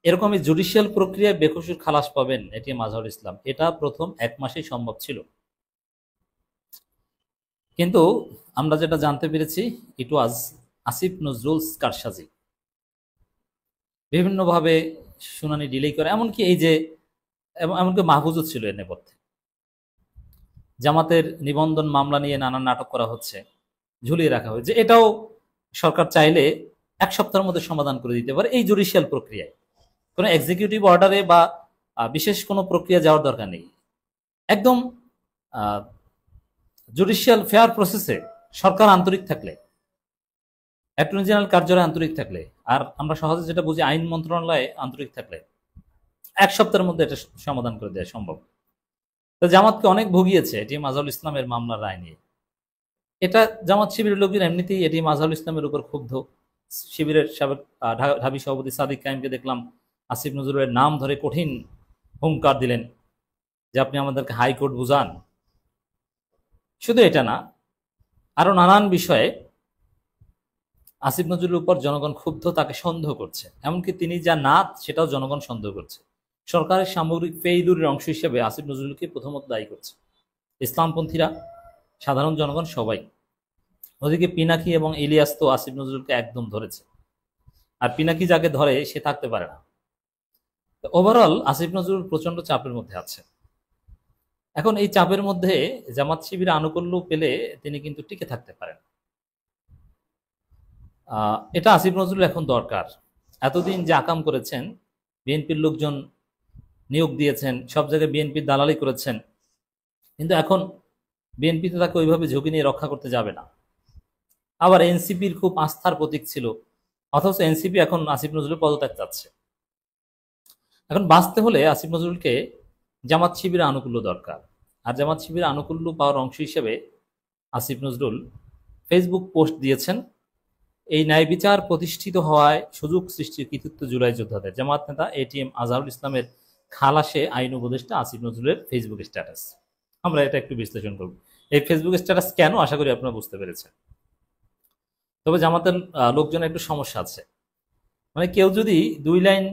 এরকমই জুডিশিয়াল প্রক্রিয়ায় বেকসুর খালাস পাবেন এটিএম আজহারুল ইসলাম, এটা প্রথম 1 মাসেই সম্ভব ছিল। কিন্তু আমরা যেটা জানতে পেরেছি, ইট ওয়াজ আসিফ নজরুলস কারসাজি। বিভিন্নভাবে শুনানি ডিলে করে, এমনকি এই যে এমনকি মাহফুজও ছিল এর নেপথ্যে। জামাতের নিবন্ধন মামলা নিয়ে নানান নাটক করা হচ্ছে, ঝুলিয়ে রাখা হয়েছে, এটাও সরকার চাইলে 1 সপ্তাহের মধ্যে সমাধান করে দিতে পারে এই জুডিশিয়াল প্রক্রিয়ায়। কোনো এক্সিকিউটিভ অর্ডারে বা বিশেষ কোনো প্রক্রিয়া যাওয়ার দরকার নেই। একদম জুডিশিয়াল ফেয়ার প্রসেসে সরকার আন্তরিক থাকলে, অ্যাটর্নি জেনারেল কার্যালয়ে আন্তরিক থাকলে, আর আমরা সহজে যেটা বুঝি আইন মন্ত্রণালয়ে আন্তরিক থাকলে 1 সপ্তাহের মধ্যে এটা সমাধান করে দেওয়া সম্ভব। তো জামাতকে অনেক ভুগিয়েছে এটিএম আজহারুল ইসলামের মামলার রায় নিয়ে। এটা জামাত শিবিরের লোকজন এমনিতেই এটিএম আজহারুল ইসলামের উপর ক্ষুব্ধ। শিবিরের সাবেক ঢাবি সভাপতি সাদিক কায়েমকে দেখলাম আসিফ নজরুলের নাম ধরে কঠিন হুঙ্কার দিলেন যে আপনি আমাদেরকে হাইকোর্ট বুঝান। শুধু এটা না, আরো নানান বিষয়ে আসিফ নজরুলের উপর জনগণ ক্ষুব্ধ, তাকে সন্দেহ করছে, এমনকি তিনি যা নাত সেটাও জনগণ সন্দেহ করছে। সরকারের সামগ্রিক ফেইলুরের অংশ হিসেবে আসিফ নজরুলকে প্রথমত দায়ী করছে ইসলামপন্থীরা, সাধারণ জনগণ সবাই। ওদিকে পিনাকি এবং ইলিয়াস তো আসিফ নজরুলকে একদম ধরেছে, আর পিনাকি যাকে ধরে সে থাকতে পারে না। ওভারঅল আসিফ নজরুল প্রচন্ড চাপের মধ্যে আছে। এখন এই চাপের মধ্যে জামাত শিবির আনুকূল্য পেলে তিনি কিন্তু টিকে থাকতে পারেন। এটা আসিফ নজরুল এখন দরকার। এতদিন যে আকাম করেছেন, বিএনপির লোকজন নিয়োগ দিয়েছেন, সব জায়গায় বিএনপির দালালি করেছেন, কিন্তু এখন বিএনপিতে তাকে ওইভাবে ঝুঁকি নিয়ে রক্ষা করতে যাবে না। আবার এনসিপির খুব আস্থার প্রতীক ছিল, অথচ এনসিপি এখন আসিফ নজরুল পদত্যাগ চাচ্ছে। এখন বাঁচতে হলে আসিফ নজরুলকে জামাত শিবিরের আনুকূল্য দরকার, আর জামাত শিবিরের আনুকূল্য পাওয়ার অংশ হিসেবে আসিফ নজরুল ফেসবুক পোস্ট দিয়েছেন এই ন্যায় বিচার প্রতিষ্ঠিত হওয়ায় সুযোগ সৃষ্টির কৃতিত্ব জুলাই যোদ্ধাদের। জামাত নেতা এটিএম আজহারুল ইসলামের খালাসে আইন উপদেষ্টা আসিফ নজরুলের ফেসবুক স্ট্যাটাস। আমরা এটা একটু বিশ্লেষণ করব। এই ফেসবুক স্ট্যাটাস কেন, আশা করি আপনারা বুঝতে পেরেছেন। তবে জামাতের লোকজনের একটু সমস্যা আছে, মানে কেউ যদি 2 লাইন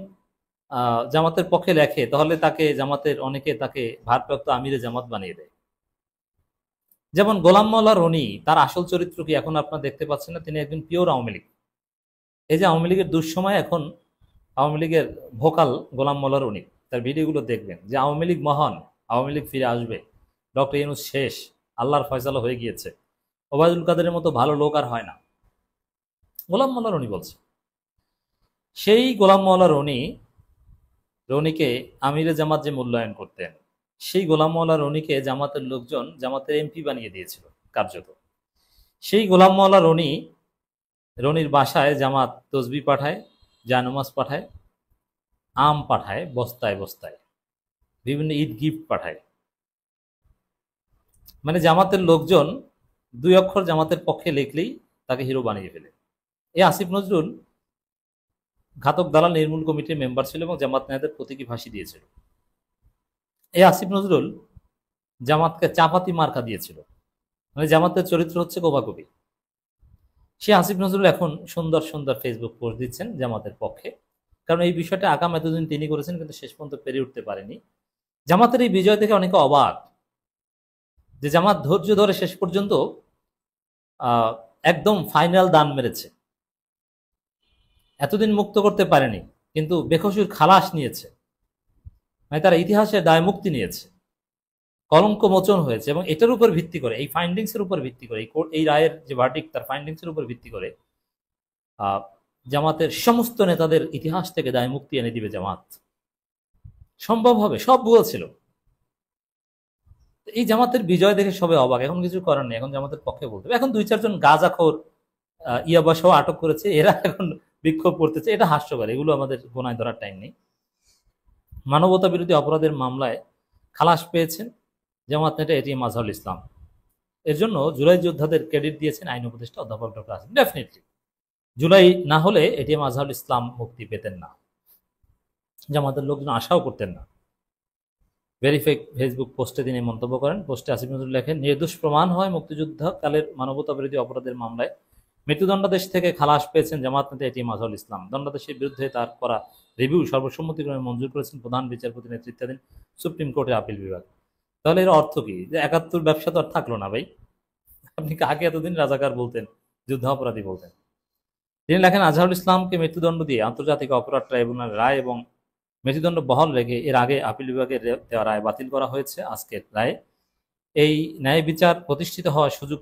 জামাতের পক্ষে লেখে, তাহলে তাকে জামাতের অনেকে তাকে ভারপ্রাপ্ত আমিরে জামাত বানিয়ে দেয়। যেমন গোলাম মাওলা রনি, তার আসল চরিত্র কি এখন আপনারা দেখতে পাচ্ছেন না? তিনি একজন পিওর আওয়ামী লীগ। এই যে আওয়ামী লীগের দুঃসময়, এখন আওয়ামী লীগের ভোকাল গোলাম মাওলা রনি, তার ভিডিওগুলো দেখবেন যে আওয়ামী লীগ মহান, আওয়ামী লীগ ফিরে আসবে, ডক্টর ইউনূস শেষ, আল্লাহর ফয়সালা হয়ে গিয়েছে, ওবায়দুল কাদেরের মতো ভালো লোক আর হয় না, গোলাম মাওলা রনি বলছে। সেই গোলাম মাওলা রনিকে আমিরে জামাত যে মূল্যায়ন করতেন, সেই গোলাম মাওলা রনিকে জামাতের লোকজন জামাতের এমপি বানিয়ে দিয়েছিল কার্যত। সেই গোলাম মাওলা রনির বাসায় জামাত তসবি পাঠায়, জায়নামাজ পাঠায়, আম পাঠায় বস্তায় বস্তায়, বিভিন্ন ঈদ গিফট পাঠায়। মানে জামাতের লোকজন 2 অক্ষর জামাতের পক্ষে লিখলেই তাকে হিরো বানিয়ে ফেলে। এই আসিফ নজরুল ঘাতক দালাল নির্মূল কমিটির মেম্বার ছিল এবং জামাত নেতাদের প্রতীকী ফাঁসি দিয়েছিল। এই আসিফ নজরুল জামাতকে চাপাতি মার্কা দিয়েছিল, মানে জামাতের চরিত্র হচ্ছে কোবাকবি। সে আসিফ নজরুল এখন সুন্দর সুন্দর ফেসবুক পোস্ট দিচ্ছেন জামাতের পক্ষে, কারণ এই বিষয়টা আগাম এতদিন তিনি করেছেন, কিন্তু শেষ পর্যন্ত পেরে উঠতে পারেনি। জামাতের এই বিজয় থেকে অনেকে অবাক যে জামাত ধৈর্য ধরে শেষ পর্যন্ত একদম ফাইনাল দান মেরেছে। এতদিন মুক্ত করতে পারেনি, কিন্তু বেকসুর খালাস নিয়েছে, মানে তারা ইতিহাসের দায় মুক্তি নিয়েছে, কলঙ্ক মোচন হয়েছে। এবং এটার উপর ভিত্তি করে, এই ফাইন্ডিংস এর উপর ভিত্তি করে, এই রায়ের যে ভার্ডিক্ট, তার ফাইন্ডিংস এর উপর ভিত্তি করে জামাতের সমস্ত নেতাদের ইতিহাস থেকে দায় মুক্তি এনে দিবে জামাত। সম্ভব হবে, সব ভুয়া ছিল। এই জামাতের বিজয় দেখে সবাই অবাক, এখন কিছু করার নেই, এখন জামাতের পক্ষে বলতে হবে। এখন 2-4 জন গাঁজাখোর ইয়াবা সহ আটক করেছে, এরা এখন বিক্ষোভ করতেছে, এটা হাস্যকর, এগুলো আমাদের গোনায় ধরার টাইম নেই। মানবতা বিরোধী অপরাধের মামলায় খালাস পেয়েছেন জামাত নেতা এটিএম আজহারুল ইসলাম। এর জন্য জুলাই যোদ্ধাদের ক্রেডিট দিয়েছেন আইন উপদেষ্টা অধ্যাপক ডক্টর আসিফ। ডেফিনেটলি জুলাই না হলে এটিএম আজহারুল ইসলাম মুক্তি পেতেন না, জামাতের লোকজন আশাও করতেন না। ভেরিফাই ফেসবুক পোস্টে তিনি মন্তব্য করেন। পোস্টে আসিফ নজরুল লেখেন, নির্দোষ প্রমাণ হয় মুক্তিযুদ্ধকালের মানবতা বিরোধী অপরাধের মামলায় মৃত্যুদণ্ডাদেশ থেকে খালাস পেয়েছেন জামাত নেতা এটিএম আজহারুল ইসলাম। দণ্ডাদেশের বিরুদ্ধে তার করা রিভিউ সর্বসম্মতিক্রমে মঞ্জুর করেছেন প্রধান বিচারপতি নেতৃত্বাধীন সুপ্রিম কোর্টের আপিল বিভাগ। তাহলে এর অর্থ কি? যে ৭১ ব্যবসা তো আর থাকলো না ভাই। আপনি কাকে এতদিন রাজাকার বলতেন, যুদ্ধাপরাধী বলতেন? তিনি লেখেন, আজহারুল ইসলামকে মৃত্যুদণ্ড দিয়ে আন্তর্জাতিক অপরাধ ট্রাইব্যুনাল রায় এবং মৃত্যুদণ্ড বহাল রেখে এর আগে আপিল বিভাগের দেওয়া রায় বাতিল করা হয়েছে। আজকের রায়ে এই ন্যায় বিচার প্রতিষ্ঠিত হওয়ার সুযোগ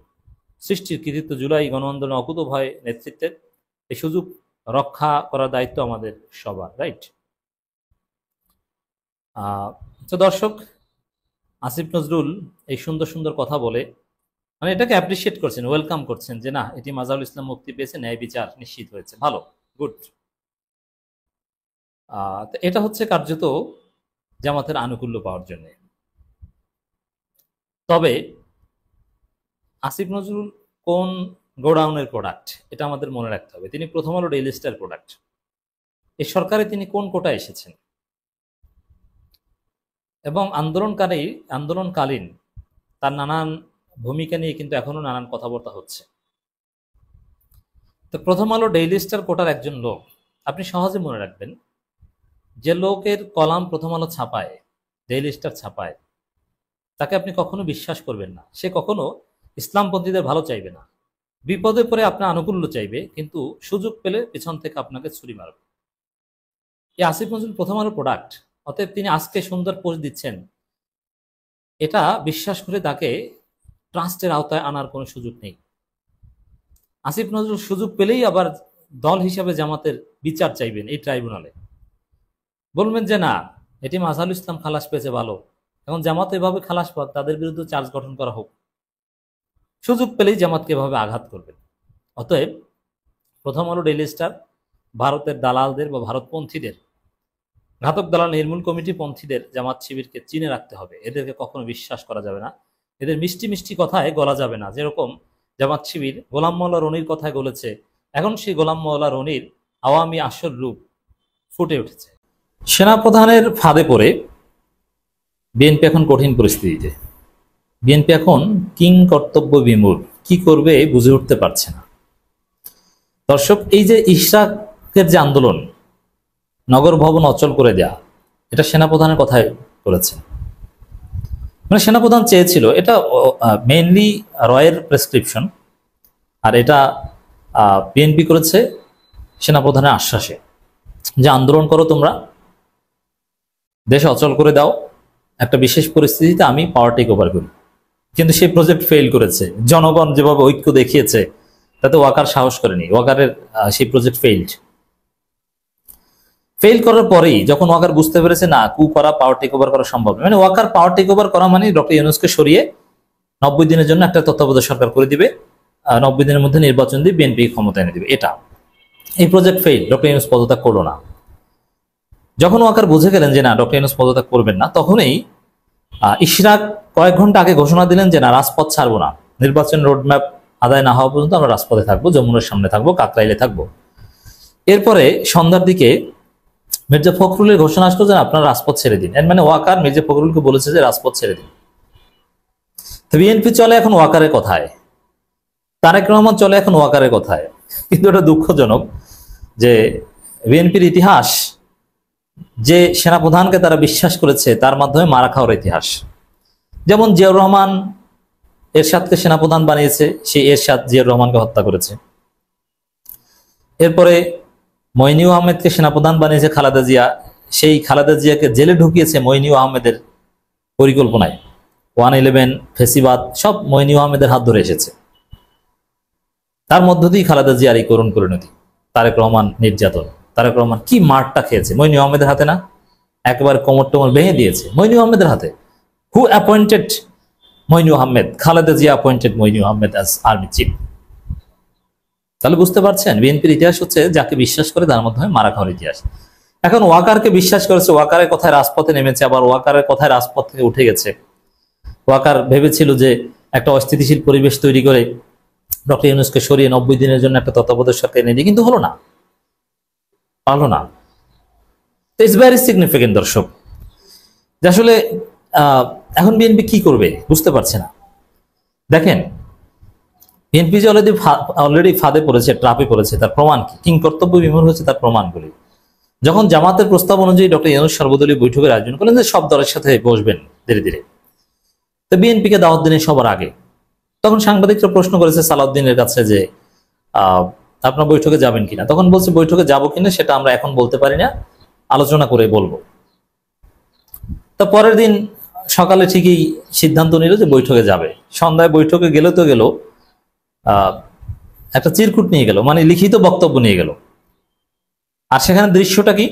সৃষ্টির কৃতিত্ব জুলাই গণ আন্দোলন অকুতোভয় নেতৃত্বের। এই সুযোগ রক্ষা করার দায়িত্ব আমাদের সবার, রাইট? তো দর্শক, আসিফ নজরুল এই সুন্দর সুন্দর কথা বলে মানে এটাকে অ্যাপ্রিসিয়েট করছেন, ওয়েলকাম করছেন যে না, এটি আজহারুল ইসলাম মুক্তি পেয়েছে, ন্যায় বিচার নিশ্চিত হয়েছে, ভালো, গুড। এটা হচ্ছে কার্যত জামাতের আনুকূল্য পাওয়ার জন্য। তবে আসিফ নজরুল কোন গোডাউনের প্রোডাক্ট এটা আমাদের মনে রাখতে হবে। তিনি প্রথম আলো ডেইলি স্টার প্রোডাক্ট। এই সরকারে তিনি কোন কোটায় এসেছেন এবং আন্দোলনকালীন তার নানান ভূমিকা নিয়ে কিন্তু এখনো নানান কথাবার্তা হচ্ছে। তো প্রথম আলো ডেইলি স্টার কোটার একজন লোক, আপনি সহজে মনে রাখবেন, যে লোকের কলাম প্রথম আলো ছাপায়, ডেইলি স্টার ছাপায়, তাকে আপনি কখনো বিশ্বাস করবেন না। সে কখনো ইসলামপন্থীদের ভালো চাইবে না, বিপদে পড়ে আপনার আনুকূল্য চাইবে, কিন্তু সুযোগ পেলে পিছন থেকে আপনাকে ছুরি মারবে। এই আসিফ নজরুল প্রথম আলো প্রোডাক্ট, অতএব তিনি আজকে সুন্দর পোস্ট দিচ্ছেন, এটা বিশ্বাস করে তাকে ট্রাস্টের আওতায় আনার কোনো সুযোগ নেই। আসিফ নজরুল সুযোগ পেলেই আবার দল হিসাবে জামাতের বিচার চাইবেন এই ট্রাইব্যুনালে, বলবেন যে না, এটি আজহারুল ইসলাম খালাস পেয়েছে, ভালো, এখন জামাত এভাবে খালাস পাক, তাদের বিরুদ্ধে চার্জ গঠন করা হোক। সুযোগ পেলেই জামাতকে এভাবে আঘাত করবেন। অতএব প্রথম আলো ডেইলি স্টার ভারতের দালালদের বা ভারতপন্থীদের, ঘাতক দালাল নির্মূল কমিটি পন্থীদের জামাত শিবিরকে চিনে রাখতে হবে। এদেরকে কখনো বিশ্বাস করা যাবে না, এদের মিষ্টি মিষ্টি কথায় গলা যাবে না। যেরকম জামাত শিবির গোলাম মোল্লা রনির কথায় গলেছে, এখন সেই গোলাম মোল্লা রনির আওয়ামী আসল রূপ ফুটে উঠেছে। সেনাপ্রধানের ফাঁদে পড়ে বিএনপি এখন কঠিন পরিস্থিতিতে। বিএনপি এখন কিং কর্তব্য বিমূঢ়, কি করবে বুঝে উঠতে পারছে না। দর্শক, এই যে ইশরাকের যে আন্দোলন, নগর ভবন অচল করে দেয়া, এটা সেনাপ্রধানের কথায় বলেছেন। মানে সেনাপ্রধান চেয়েছিল, এটা মেইনলি রয়ের প্রেসক্রিপশন, আর এটা বিএনপি করেছে সেনাপ্রধানের আশ্বাসে, যে আন্দোলন করো তোমরা, দেশ অচল করে দাও, একটা বিশেষ পরিস্থিতিতে আমি পাওয়ার টেক ওভার করি। কিন্তু সেই প্রজেক্ট ফেল করেছে। জনগণ যেভাবে ঐক্য দেখিয়েছে তাতে ওয়াকার সাহস করেনি, ওয়াকারের সেই প্রজেক্ট ফেল করার পরেই যখন ওয়াকার বুঝতে পেরেছে না, কু করা, পাওয়ার টেক ওভার করা সম্ভব নয়, মানে ওয়াকার পাওয়ার টেক ওভার করা মানে ডক্টর ইউনূসকে সরিয়ে 90 দিনের জন্য একটা তত্ত্বাবধায়ক সরকার করে দিবে, 90 দিনের মধ্যে নির্বাচন দিয়ে বিএনপি ক্ষমতা এনে দিবে। এটা এই প্রজেক্ট ফেল, ডক্টর ইউনূস পদত্যাগ করলো না। যখন ওয়াকার বুঝে গেলেন যে না, ডক্টর ইউনূস পদত্যাগ করবেন না, তখনই ইশরাক কয়েক ঘন্টা আগে ঘোষণা দিলেন যে না, রাজপথ ছাড়বো না, নির্বাচন রোডম্যাপ আদায় না হওয়া পর্যন্ত আমরা রাজপথে থাকবো, যমুনার সামনে থাকবো, কাকরাইলে থাকবো। এরপরে সন্ধ্যার দিকে মির্জা ফখরুলের ঘোষণা আসলো যে আপনারা রাজপথ ছেড়ে দিন। এর মানে ওয়াকার মির্জা ফখরুলকে বলেছে যে রাজপথ ছেড়ে দিন। তো বিএনপি চলে এখন ওয়াকারের কথায়, তারেক রহমান চলে এখন ওয়াকারের কথায়। কিন্তু এটা দুঃখজনক যে বিএনপির ইতিহাস, যে সেনাপ্রধানকে তারা বিশ্বাস করেছে, তার মাধ্যমে মারা খাওয়ার ইতিহাস। যেমন জিয়াউর রহমান এরশাদকে সেনাপ্রধান বানিয়েছে, সেই এরশাদ জিয়াউর রহমানকে হত্যা করেছে। এরপরে মইনুল আহমেদকে সেনাপ্রধান বানিয়েছে খালেদা জিয়া, সেই খালেদা জিয়াকে জেলে ঢুকিয়েছে মইনুল আহমেদের পরিকল্পনায়। 111 ফেসিবাদ সব মইনুল আহমেদের হাত ধরে এসেছে। তার মধ্য দিয়ে খালেদা জিয়ার এই করুণ পরিণতি, তারেক রহমান নির্যাতন। তারেক রহমান কি মারটা খেয়েছে, মইনুল আহমেদের হাতে না, একেবারে কোমর টোমর ভেঙে দিয়েছে মইনুল আহমেদের হাতে। Who appointed Moinul Ahmed? Khaleda Zia appointed Moinul Ahmed as army chief. তাহলে বুঝতে পারছেন বিএনপির ইতিহাস হচ্ছে যাকে বিশ্বাস করে তার মাধ্যমে মারা খাওয়ার ইতিহাস। এখন ওয়াকারকে বিশ্বাস করেছে, ওয়াকারের কথায় রাজপথে নেমেছে, আবার ওয়াকারের কথায় রাজপথ থেকে উঠে গেছে। ওয়াকার ভেবেছিল যে একটা অস্থিতিশীল পরিবেশ তৈরি করে ডক্টর ইউনূসকে সরিয়ে 90 দিনের জন্য একটা তত্ত্বাবধায়ক সরকার এনে দিয়ে, কিন্তু হলো না, পারলো না। ইটস ভেরি সিগনিফিকেন্ট দর্শক, যে আসলে এখন বিএনপি কি করবে বুঝতে পারছে না। দেখেন, বিএনপি যে অলরেডি ফাঁদে পড়েছে, ট্রাপে পড়েছে, তার প্রমাণ কি? কিং কর্তব্য বিমূঢ় হচ্ছে তার প্রমাণগুলি। যখন জামাতের প্রস্তাব অনুযায়ী ডক্টর ইউনূস সর্বদলীয় বৈঠকের আয়োজন করলেন যে সব দলের সাথে বসবেন ধীরে ধীরে, তো বিএনপিকে দাওয়াত দিনের সবার আগে, তখন সাংবাদিকরা প্রশ্ন করেছে সালাউদ্দিনের কাছে যে আপনার বৈঠকে যাবেন কিনা। তখন বলছে বৈঠকে যাবো কিনা সেটা আমরা এখন বলতে পারি না, আলোচনা করে বলবো। তো পরের দিন সকালে ঠিকই সিদ্ধান্ত নিল যে বৈঠকে যাবে। সন্ধ্যায় বৈঠকে গেল তো গেল, একটা চিরকুট নিয়ে গেল, মানে লিখিত বক্তব্য নিয়ে গেল। আর সেখানে দৃশ্যটা কি,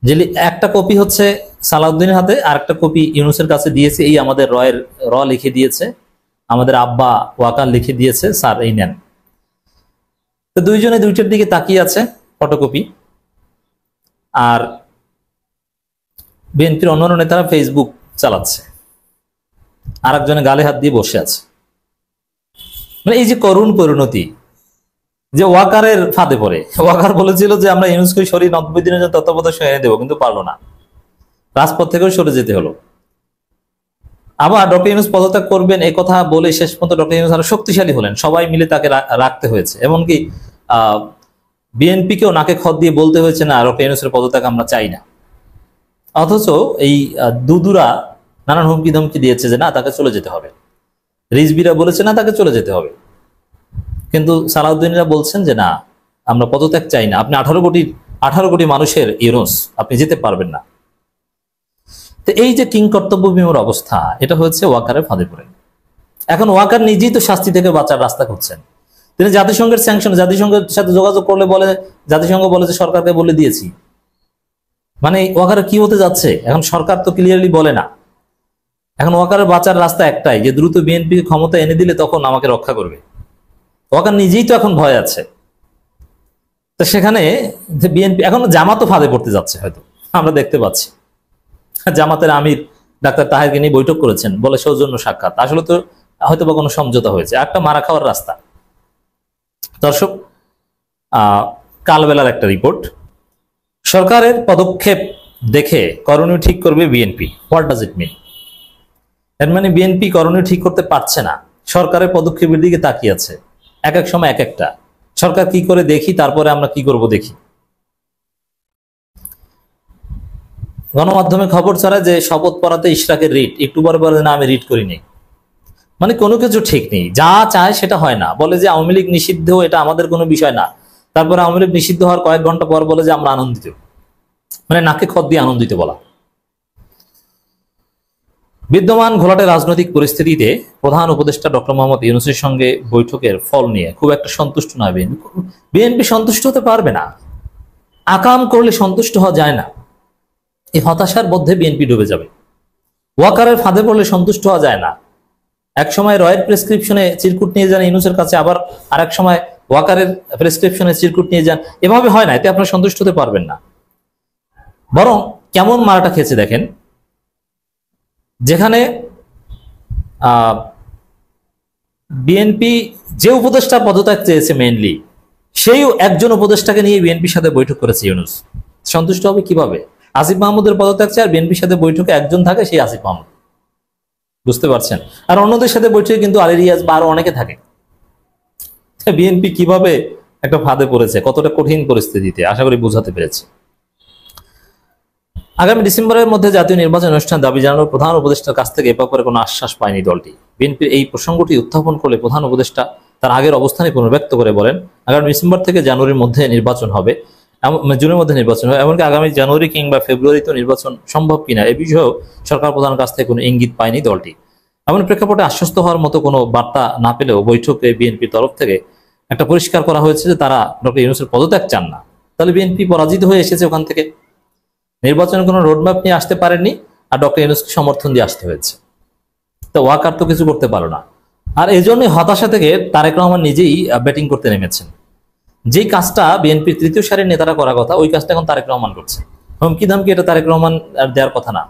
যে একটা কপি হচ্ছে সালাউদ্দিনের হাতে আর একটা কপি ইউনূসের কাছে দিয়েছে, এই আমাদের র লিখে দিয়েছে, আমাদের আব্বা ওয়াকার লিখে দিয়েছে, স্যার এই নেন। তো দুইজনে দুইটার দিকে তাকিয়ে আছে, ফটোকপি। আর বিএনপির অন্যান্য নেতারা ফেসবুক চালাচ্ছে, আর একজনে গালে হাত দিয়ে বসে আছে। মানে এই যে করুণ পরিণতি, যে ওয়াকারের ফাঁদে পড়ে। ওয়াকার বলেছিল যে আমরা ইউনূসকে সরিয়ে 90 দিনের জন্য তত্ত্বাবধায়ক সরিয়ে এনে দেবো, কিন্তু পারলো না, রাজপথ থেকেও সরে যেতে হলো। আবার ডক্টর ইউনূস পদত্যাগ করবেন এই কথা বলে শেষ পর্যন্ত ডক্টর ইউনূস আরো শক্তিশালী হলেন, সবাই মিলে তাকে রাখতে হয়েছে। এমনকি বিএনপিকেও নাকে খত দিয়ে বলতে হয়েছে না, ডক্টর ইউনূসের পদত্যাগ আমরা চাই না। অথচ এই দুদুরা নানান হুমকি ধমকি দিয়েছে যে না, তাকে চলে যেতে হবে। রিজবিরা বলেছে না, তাকে চলে যেতে হবে। কিন্তু সালাউদ্দিনরা বলছেন যে না, আমরা পদত্যাগ চাই না, আপনি 18 কোটি মানুষের ইউনূস, আপনি যেতে পারবেন না। তো এই যে কিং কর্তব্য বিমূঢ় অবস্থা, এটা হচ্ছে ওয়াকারের ফাঁদে পড়ে। এখন ওয়াকার নিজেই তো শাস্তি থেকে বাঁচার রাস্তা খুঁজছেন। তিনি জাতিসংঘের স্যাংশন, জাতিসংঘের সাথে যোগাযোগ করলে বলে, জাতিসংঘ বলে যে সরকারকে বলে দিয়েছি। মানে ওয়াকারের কি হতে যাচ্ছে এখন, সরকার তো ক্লিয়ারলি বলে না। এখন ওয়াকারের বাঁচার রাস্তা একটাই, যে দ্রুত বিএনপি ক্ষমতা এনে দিলে তখন আমাকে রক্ষা করবে। ওয়াকার নিজেই তো এখন ভয় আছে। তো সেখানে বিএনপি এখন জামাতও ফাঁদে পড়তে যাচ্ছে, হয়তো আমরা দেখতে পাচ্ছি। জামাতের আমির ডাক্তার তাহেরকে নিয়ে বৈঠক করেছেন, বলে সৌজন্য সাক্ষাৎ, আসলে তো হয়তো বা কোনো সমঝোতা হয়েছে, একটা মারা খাওয়ার রাস্তা। দর্শক, কালবেলার একটা রিপোর্ট, সরকারের পদক্ষেপ দেখে করণীয় ঠিক করবে বিএনপি। হোয়াট ডাজ ইট মিন? এর মানে বিএনপি করণীয় ঠিক করতে পারছে না, সরকারের পদক্ষেপের দিকে তাকিয়ে আছে। এক এক সময় এক একটা, সরকার কি করে দেখি, তারপরে আমরা কি করব দেখি। গণমাধ্যমে খবর ছড়ায় যে শপথ পড়াতে ইশরাকের রিট, একটু পরে বলে না আমি রিট করিনি। মানে কোনো কিছু ঠিক নেই, যা চায় সেটা হয় না। বলে যে আওয়ামী লীগ নিষিদ্ধ, এটা আমাদের কোনো বিষয় না। তারপরে আওয়ামী লীগ নিষিদ্ধ হওয়ার কয়েক ঘন্টা পর বলে যে আমরা আনন্দিত। মানে নাকে খত দিয়ে আনন্দিত বলা। বিদ্যমান ঘোলাটে রাজনৈতিক পরিস্থিতিতে প্রধান উপদেষ্টা ডক্টর মোহাম্মদ ইউনূসের সঙ্গে বৈঠকের ফল নিয়ে খুব একটা সন্তুষ্ট নয় বিএনপি। বিএনপি সন্তুষ্ট হতে পারবে না, আকাম করলে সন্তুষ্ট হওয়া যায় না। এই হতাশার মধ্যে বিএনপি ডুবে যাবে। ওয়াকারের ফাঁদে পড়লে সন্তুষ্ট হওয়া যায় না। এক সময় রয়ের প্রেসক্রিপশনে চিরকুট নিয়ে যান ইউনূসের কাছে, আবার আরেক সময় ওয়াকারের প্রেসক্রিপশনে চিরকুট নিয়ে যান, এভাবে হয় না, এতে আপনারা সন্তুষ্ট হতে পারবেন না। বরং কেমন মারাটা খেয়েছে দেখেন, যেখানে বিএনপি যে উপদেষ্টার পদত্যাগ চেয়েছে মেইনলি, সেই একজন উপদেষ্টাকে নিয়ে বিএনপির সাথে বৈঠক করেছে ইউনূস। সন্তুষ্ট হবে কিভাবে? আসিফ মাহমুদের পদত্যাগ চায়, আর বিএনপির সাথে বৈঠকে একজন থাকে, সেই আসিফ মাহমুদ। বুঝতে পারছেন? আর অন্যদের সাথে বৈঠকে কিন্তু আলী রিয়াজ বা আরো অনেকে থাকে। বিএনপি কিভাবে একটা ফাঁদে পড়েছে, কতটা কঠিন পরিস্থিতিতে, আশা করি বুঝাতে পেরেছি। আগামী ডিসেম্বরের মধ্যে জাতীয় নির্বাচন অনুষ্ঠান দাবি জানানোর প্রধান উপদেষ্টার কাছ থেকে এ ব্যাপারে কোনো আশ্বাস পায়নি দলটি। বিএনপির এই প্রসঙ্গটি উত্থাপন করলে প্রধান উপদেষ্টা তার আগের অবস্থানে পুনর্ব্যক্ত করে বলেন, আগামী ডিসেম্বর থেকে জানুয়ারির মধ্যে নির্বাচন হবে, জুনের মধ্যে নির্বাচন হবে, এমনকি আগামী জানুয়ারি কিংবা ফেব্রুয়ারিতে নির্বাচন সম্ভব কিনা এ বিষয়েও সরকার প্রধানের কাছ থেকে কোনো ইঙ্গিত পায়নি দলটি। এমন প্রেক্ষাপটে আশ্বস্ত হওয়ার মতো কোনো বার্তা না পেলেও বৈঠকে বিএনপির তরফ থেকে একটা পরিষ্কার করা হয়েছে যে তারা ডক্টর ইউনূসের পদত্যাগ চান না। তাহলে বিএনপি পরাজিত হয়ে এসেছে ওখান থেকে, নির্বাচনের কোনো রোডম্যাপ নিয়ে আসতে পারেননি, আর ডক্টর ইউনূসকে সমর্থন দিয়ে আসতে হয়েছে। তো ওয়াকার তো কিছু করতে পারো না। আর এই জন্যই হতাশা থেকে তারেক রহমান নিজেই ব্যাটিং করতে নেমেছেন। যেই কাজটা বিএনপির তৃতীয় সারির নেতারা করার কথা, ওই কাজটা এখন তারেক রহমান করছে। হুমকি ধামকি এটা তারেক রহমান আর দেওয়ার কথা না।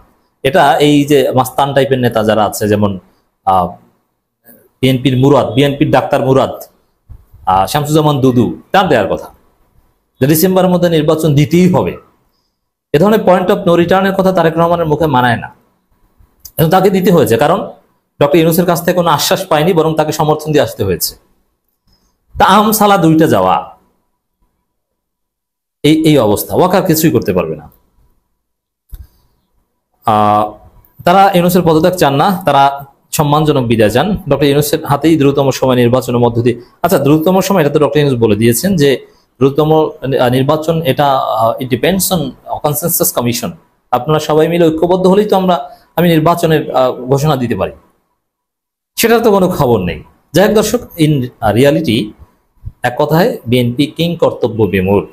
এটা এই যে মাস্তান টাইপের নেতা যারা আছে, যেমন বিএনপির মুরাদ, বিএনপির ডাক্তার মুরাদ, শামসুজ্জামান দুদু, তার দেওয়ার কথা। ডিসেম্বরের মধ্যে নির্বাচন দিতেই হবে, এ ধরনের পয়েন্ট অফ নো রিটার্নের কথা তারেক রহমানের মুখে মানায় না। এবং তাকে দিতে হয়েছে, কারণ ডক্টর ইউনূসের কাছ থেকে কোনো আশ্বাস পায়নি, বরং তাকে সমর্থন দিয়ে আসতে হয়েছে। তা আম সালা দুইটা যাওয়া, এই এই অবস্থা, ওয়াকার কিছুই করতে পারবে না। তারা ইউনূসের পদত্যাগ চান না, তারা সম্মানজনক বিদায় চান। ডক্টর ইউনূসের হাতেই দ্রুততম সময় নির্বাচনের মধ্য দিয়ে, আচ্ছা দ্রুততম সময় এটা তো ডক্টর ইউনূস বলে দিয়েছেন যে দ্রুততম নির্বাচন এটা it depends on consensus commission, আপনারা সবাই মিলে ঐক্যবদ্ধ হলেই তো আমি নির্বাচনের ঘোষণা দিতে পারি, সেটার তো কোনো খবর নেই। যাই হোক দর্শক, ইন রিয়ালিটি এক কথায় বিএনপি কিং কর্তব্য বিমূঢ়।